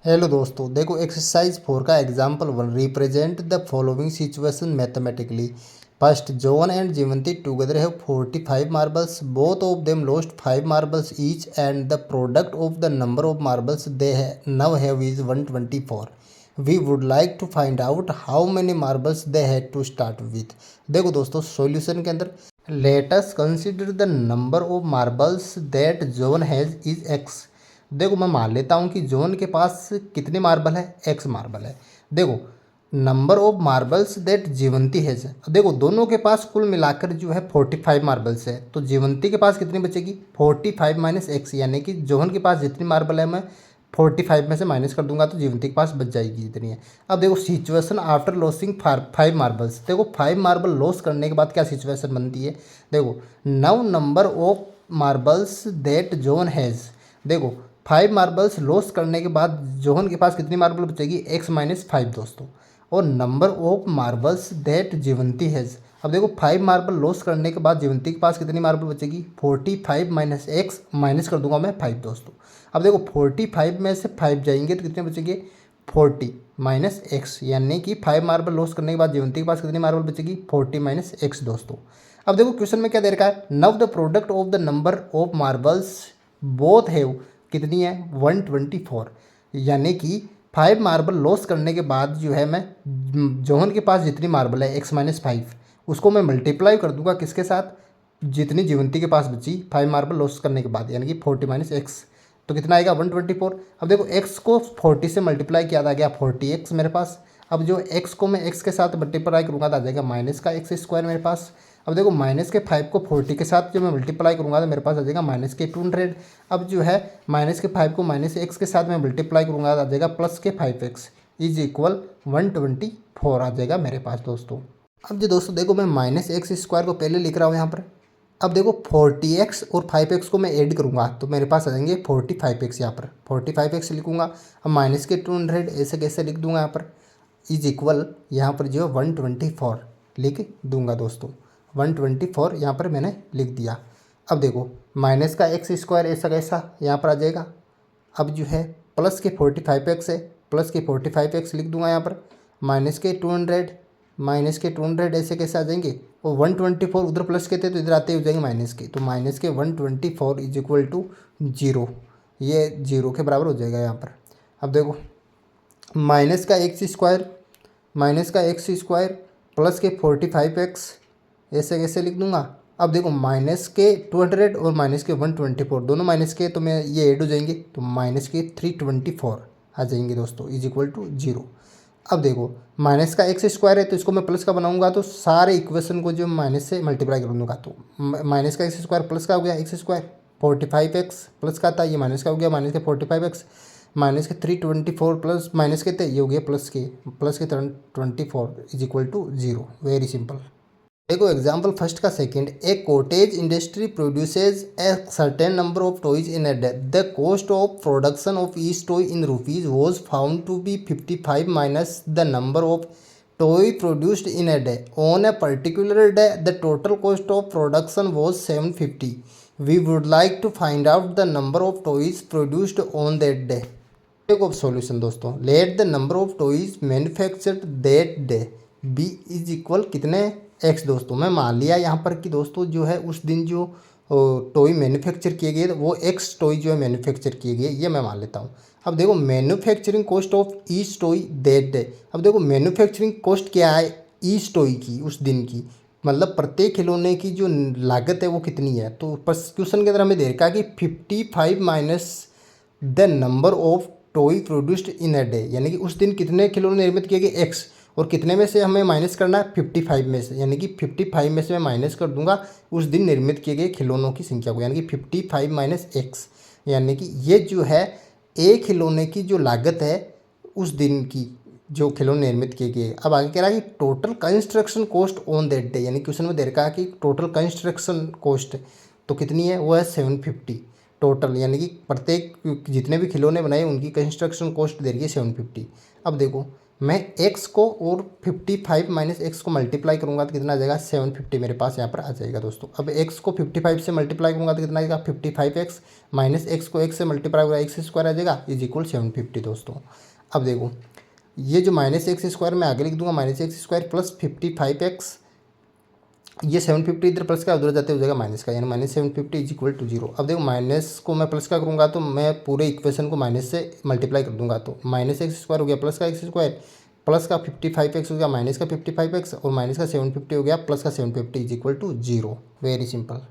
Hello दोस्तों, देखो exercise 4 का example 1 represent the following situation mathematically. First, John and Jivanti together have 45 marbles, both of them lost 5 marbles each and the product of the number of marbles they now have is 124। We would like to find out how many marbles they had to start with. देखो दोस्तों, solution के अंदर let us consider the number of marbles that John has is x. देखो मैं मान लेता हूँ कि जॉन के पास कितने मार्बल है, एक्स मार्बल है। देखो नंबर ऑफ मार्बल्स दैट जीवंती है। देखो दोनों के पास कुल मिलाकर जो है 45 मार्बल्स है, तो जीवंती के पास कितनी बचेगी 45 माइनस एक्स, यानी कि जॉन के पास जितनी मार्बल है मैं 45 में से माइनस कर दूंगा तो जीवंती के पास बच जाएगी जितनी है। अब देखो सिचुएशन आफ्टर लॉसिंग 5 मार्बल्स। देखो 5 मार्बल लॉस करने के बाद क्या सिचुएशन बनती है। देखो now number of marbles that John has. देखो 5 मार्बल्स लॉस करने के बाद जोहन के पास कितनी मार्बल बचेगी, एक्स माइनस 5 दोस्तों। और number of marbles that Jivanti has. अब देखो 5 मार्बल लॉस करने के बाद जीवंती के पास कितनी मार्बल बचेगी 45 माइनस एक्स, माइनस कर दूंगा मैं 5 दोस्तों। अब देखो 45 में से 5 जाएंगे तो कितने बचेंगे 40 माइनस एक्स, यानी कि 5 मार्बल लॉस करने के बाद जीवंती के पास कितनी मार्बल बचेगी 40 माइनस एक्स दोस्तों। अब देखो क्वेश्चन में क्या दे रखा है, नव the product of the number of marbles both have कितनी है 124, यानी कि 5 मार्बल लॉस करने के बाद जो है मैं जोहन के पास जितनी मार्बल है एक्स माइनस 5 उसको मैं मल्टीप्लाई कर दूंगा किसके साथ, जितनी जीवंती के पास बची 5 मार्बल लॉस करने के बाद, यानी कि 40 माइनस एक्स, तो कितना आएगा 124। अब देखो एक्स को 40 से मल्टीप्लाई किया था, गया 40x मेरे पास। अब जो एक्स को मैं एक्स के साथ मल्टीप्लाई करूँगा तो आ जाएगा माइनस का एक्स स्क्वायर मेरे पास। अब देखो माइनस के 5 को 40 के साथ जो मैं मल्टीप्लाई करूँगा तो मेरे पास आ जाएगा माइनस के 200। अब जो है माइनस के 5 को माइनस एक्स के साथ मैं मल्टीप्लाई करूँगा तो आ जाएगा प्लस के 5x इज इक्वल 124 आ जाएगा मेरे पास दोस्तों। अब जो दोस्तों देखो मैं माइनस एक्स स्क्वायर को पहले लिख रहा हूँ यहाँ पर। अब देखो 40x और 5x को मैं ऐड करूँगा तो मेरे पास आ जाएंगे 45x, यहाँ पर 45x लिखूँगा। अब माइनस के 200 ऐसे कैसे लिख दूंगा यहाँ पर, इज इक्वल यहाँ पर जो 124 लिख दूंगा दोस्तों। 124 यहाँ पर मैंने लिख दिया। अब देखो माइनस का एक्स स्क्वायर ऐसा कैसा यहाँ पर आ जाएगा। अब जो है प्लस के 45x है, प्लस के 45x लिख दूंगा यहाँ पर। माइनस के 200, माइनस के 200 ऐसे कैसे आ जाएंगे, और 124 उधर प्लस के थे तो इधर आते हो जाएंगे माइनस के, तो माइनस के 124 इज इक्वल टू 0, ये 0 के बराबर हो जाएगा यहाँ पर। अब देखो माइनस का एक्स स्क्वायर, माइनस का एक्स स्क्वायर प्लस के 45x ऐसे कैसे लिख दूंगा। अब देखो माइनस के 200 और माइनस के 124 दोनों माइनस के, तो मैं ये ऐड हो जाएंगे तो माइनस के 324 आ जाएंगे दोस्तों इज इक्वल टू 0। अब देखो माइनस का एक्स स्क्वायर है तो इसको मैं प्लस का बनाऊंगा तो सारे इक्वेशन को जो माइनस से मल्टीप्लाई कर दूंगा तो माइनस का एक्स स्क्वायर प्लस का हो गया एक्स स्क्वायर, 45x प्लस का था ये माइनस का हो गया माइनस के 45x, माइनस के 324 प्लस माइनस के थे ये हो गया प्लस के 24 is equal to 0। Very simple. देखो एग्जाम्पल फर्स्ट का second, a cottage industry produces a certain number of toys in a day, the cost of production of each toy in rupees was found to be 55 minus the number of toy produced in a day. On a particular day the total cost of production was 750। We would like to find out the number of toys produced on that day. देखो solution दोस्तों, let the number of toys manufactured that day be is equal कितने x दोस्तों। मैं मान लिया यहाँ पर कि दोस्तों जो है उस दिन जो टॉय मैन्युफैक्चर किए गए वो एक्स टॉय जो है मैन्युफैक्चर किए गए, ये मैं मान लेता हूँ। अब देखो manufacturing cost of each toy that day. अब देखो मैन्युफैक्चरिंग कॉस्ट क्या है ईच टॉय की उस दिन की, मतलब प्रत्येक खिलौने की जो लागत है वो कितनी है। तो क्वेश्चन के अंदर हमें दे रखा है कि 55 minus the number of toy produced in a day, यानी कि उस दिन कितने खिलौने निर्मित किए गए एक्स, और कितने में से हमें माइनस करना है 55 में से, यानी कि 55 में से मैं माइनस कर दूंगा उस दिन निर्मित किए गए खिलौनों की संख्या को, यानी कि 55 माइनस एक्स, यानी कि ये जो है एक खिलौने की जो लागत है उस दिन की जो खिलौने निर्मित किए गए। अब आगे कह रहा है कि total construction cost on that day, यानी क्वेश्चन में दे रखा है कि टोटल कंस्ट्रक्शन कॉस्ट तो कितनी है, वो है 750 टोटल, यानी कि प्रत्येक जितने भी खिलौने बनाए उनकी कंस्ट्रक्शन कॉस्ट दे रही है 750। अब देखो मैं x को और 55 माइनस एक्स को मल्टीप्लाई करूंगा तो कितना आ जाएगा 750 मेरे पास यहाँ पर आ जाएगा दोस्तों। अब x को 55 से मल्टीप्लाई करूंगा तो कितना आएगा 55x माइनस एक्स को x से मल्टीप्लाई होगा एक्स स्क्वायर आ जाएगा इज इक्वल 750 दोस्तों। अब देखो ये जो माइनस एक्स स्क्वायर मैं आगे लिख दूंगा minus x square plus 55x, ये 750 इधर प्लस का उधर जाते हो जाएगा माइनस का, यानी माइनस 750 इज इक्वल टू 0। अब देखो माइनस को मैं प्लस का करूँगा तो मैं पूरे इक्वेशन को माइनस से मल्टीप्लाई कर दूंगा, तो माइनस एक्स स्क्वायर हो गया प्लस का एक्स स्क्वायर, प्लस का 55x हो गया माइनस का 55x, और माइनस का 750 हो गया प्लस का 750 is equal to 0। Very simple.